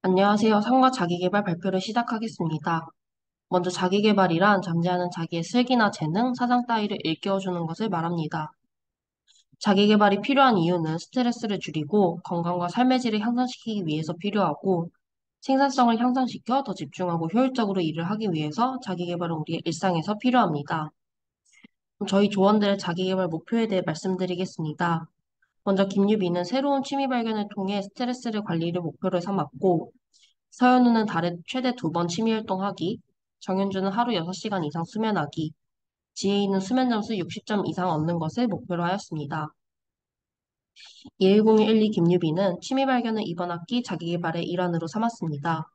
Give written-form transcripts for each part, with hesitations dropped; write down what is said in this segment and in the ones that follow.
안녕하세요. 상과 자기계발 발표를 시작하겠습니다. 먼저 자기계발이란 잠재하는 자기의 슬기나 재능, 사상 따위를 일깨워주는 것을 말합니다. 자기계발이 필요한 이유는 스트레스를 줄이고 건강과 삶의 질을 향상시키기 위해서 필요하고 생산성을 향상시켜 더 집중하고 효율적으로 일을 하기 위해서 자기계발은 우리의 일상에서 필요합니다. 그럼 저희 조원들의 자기계발 목표에 대해 말씀드리겠습니다. 먼저 김유비는 새로운 취미 발견을 통해 스트레스를 관리를 목표로 삼았고 서현우는 달에 최대 2번 취미 활동하기, 정현주는 하루 6시간 이상 수면하기, 지혜인은 수면 점수 60점 이상 얻는 것을 목표로 하였습니다. 21012 김유비는 취미 발견을 이번 학기 자기계발의 일환으로 삼았습니다.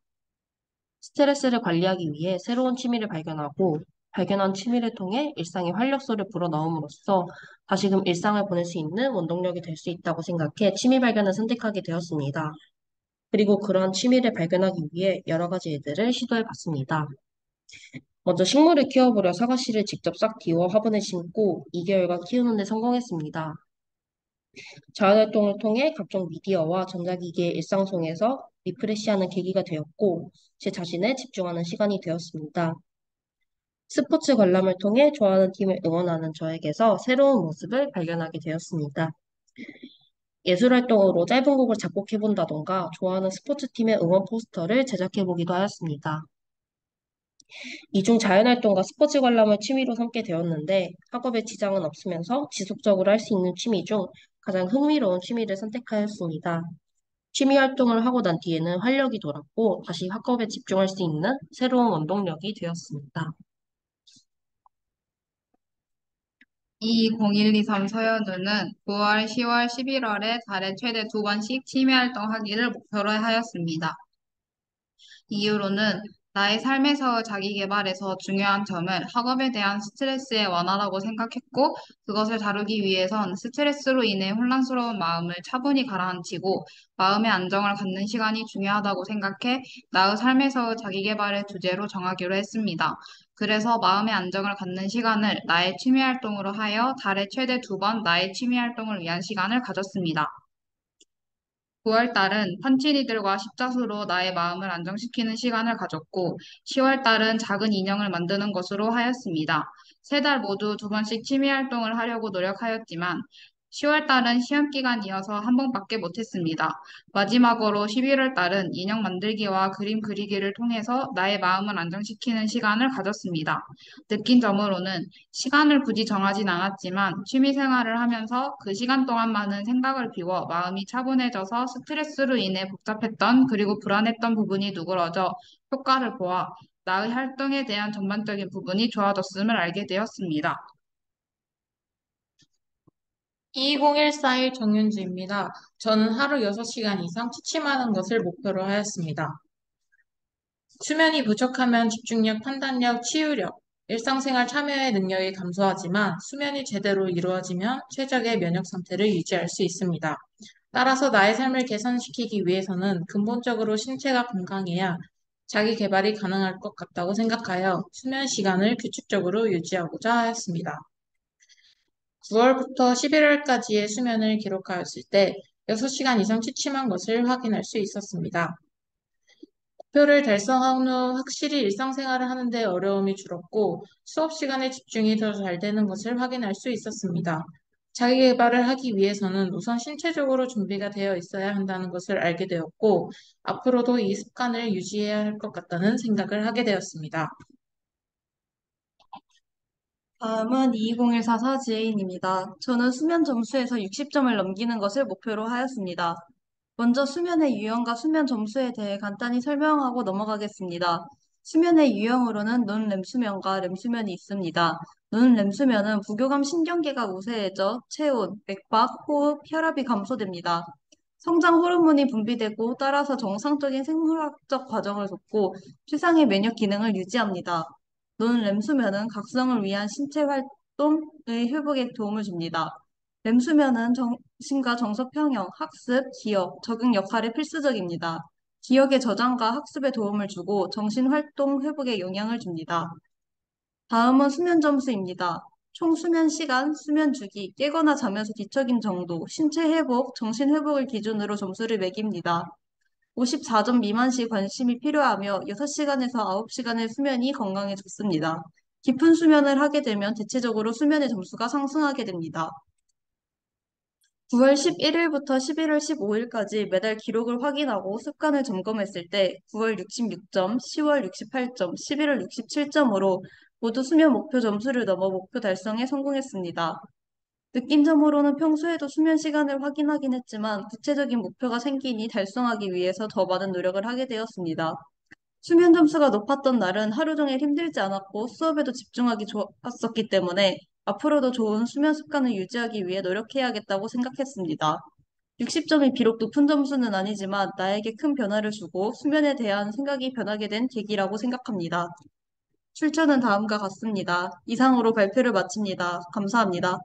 스트레스를 관리하기 위해 새로운 취미를 발견하고 발견한 취미를 통해 일상에 활력소를 불어넣음으로써 다시금 일상을 보낼 수 있는 원동력이 될 수 있다고 생각해 취미 발견을 선택하게 되었습니다. 그리고 그러한 취미를 발견하기 위해 여러 가지 일들을 시도해 봤습니다. 먼저 식물을 키워보려 사과씨를 직접 싹 틔워 화분에 심고 2개월간 키우는 데 성공했습니다. 자연활동을 통해 각종 미디어와 전자기기의 일상 속에서 리프레시하는 계기가 되었고 제 자신에 집중하는 시간이 되었습니다. 스포츠 관람을 통해 좋아하는 팀을 응원하는 저에게서 새로운 모습을 발견하게 되었습니다. 예술활동으로 짧은 곡을 작곡해본다던가 좋아하는 스포츠팀의 응원 포스터를 제작해보기도 하였습니다. 이중 자연활동과 스포츠 관람을 취미로 삼게 되었는데 학업에 지장은 없으면서 지속적으로 할 수 있는 취미 중 가장 흥미로운 취미를 선택하였습니다. 취미 활동을 하고 난 뒤에는 활력이 돌았고 다시 학업에 집중할 수 있는 새로운 원동력이 되었습니다. 20123 서현우는 9월, 10월, 11월에 달에 최대 2번씩 취미 활동하기를 목표로 하였습니다. 이유로는 나의 삶에서 자기 개발에서 중요한 점을 학업에 대한 스트레스의 완화라고 생각했고, 그것을 다루기 위해선 스트레스로 인해 혼란스러운 마음을 차분히 가라앉히고, 마음의 안정을 갖는 시간이 중요하다고 생각해, 나의 삶에서 자기 개발의 주제로 정하기로 했습니다. 그래서 마음의 안정을 갖는 시간을 나의 취미 활동으로 하여 달에 최대 2번 나의 취미 활동을 위한 시간을 가졌습니다. 9월 달은 판치니들과 십자수로 나의 마음을 안정시키는 시간을 가졌고, 10월 달은 작은 인형을 만드는 것으로 하였습니다. 세 달 모두 2번씩 취미 활동을 하려고 노력하였지만, 10월 달은 시험 기간이어서 한 번밖에 못했습니다. 마지막으로 11월 달은 인형 만들기와 그림 그리기를 통해서 나의 마음을 안정시키는 시간을 가졌습니다. 느낀 점으로는 시간을 굳이 정하진 않았지만 취미 생활을 하면서 그 시간 동안만은 생각을 비워 마음이 차분해져서 스트레스로 인해 복잡했던 그리고 불안했던 부분이 누그러져 효과를 보아 나의 활동에 대한 전반적인 부분이 좋아졌음을 알게 되었습니다. 20141 정윤주입니다. 저는 하루 6시간 이상 취침하는 것을 목표로 하였습니다. 수면이 부족하면 집중력, 판단력, 치유력, 일상생활 참여의 능력이 감소하지만 수면이 제대로 이루어지면 최적의 면역 상태를 유지할 수 있습니다. 따라서 나의 삶을 개선시키기 위해서는 근본적으로 신체가 건강해야 자기 개발이 가능할 것 같다고 생각하여 수면 시간을 규칙적으로 유지하고자 하였습니다. 9월부터 11월까지의 수면을 기록하였을 때 6시간 이상 취침한 것을 확인할 수 있었습니다. 목표를 달성한 후 확실히 일상생활을 하는데 어려움이 줄었고 수업 시간에 집중이 더 잘 되는 것을 확인할 수 있었습니다. 자기 개발을 하기 위해서는 우선 신체적으로 준비가 되어 있어야 한다는 것을 알게 되었고 앞으로도 이 습관을 유지해야 할 것 같다는 생각을 하게 되었습니다. 다음은 22014 서지혜인입니다. 저는 수면 점수에서 60점을 넘기는 것을 목표로 하였습니다. 먼저 수면의 유형과 수면 점수에 대해 간단히 설명하고 넘어가겠습니다. 수면의 유형으로는 논렘 수면과 렘 수면이 있습니다. 논렘 수면은 부교감 신경계가 우세해져 체온, 맥박, 호흡, 혈압이 감소됩니다. 성장 호르몬이 분비되고 따라서 정상적인 생물학적 과정을 돕고 최상의 면역 기능을 유지합니다. 논렘 수면은 각성을 위한 신체 활동의 회복에 도움을 줍니다. 렘 수면은 정신과 정서 평형, 학습, 기억, 적응 역할이 필수적입니다. 기억의 저장과 학습에 도움을 주고 정신 활동 회복에 영향을 줍니다. 다음은 수면 점수입니다. 총 수면 시간, 수면 주기, 깨거나 자면서 뒤척임 정도, 신체 회복, 정신 회복을 기준으로 점수를 매깁니다. 54점 미만 시 관심이 필요하며 6시간에서 9시간의 수면이 건강에 좋습니다. 깊은 수면을 하게 되면 대체적으로 수면의 점수가 상승하게 됩니다. 9월 11일부터 11월 15일까지 매달 기록을 확인하고 습관을 점검했을 때 9월 66점, 10월 68점, 11월 67점으로 모두 수면 목표 점수를 넘어 목표 달성에 성공했습니다. 느낀 점으로는 평소에도 수면 시간을 확인하긴 했지만 구체적인 목표가 생기니 달성하기 위해서 더 많은 노력을 하게 되었습니다. 수면 점수가 높았던 날은 하루 종일 힘들지 않았고 수업에도 집중하기 좋았었기 때문에 앞으로도 좋은 수면 습관을 유지하기 위해 노력해야겠다고 생각했습니다. 60점이 비록 높은 점수는 아니지만 나에게 큰 변화를 주고 수면에 대한 생각이 변하게 된 계기라고 생각합니다. 출처는 다음과 같습니다. 이상으로 발표를 마칩니다. 감사합니다.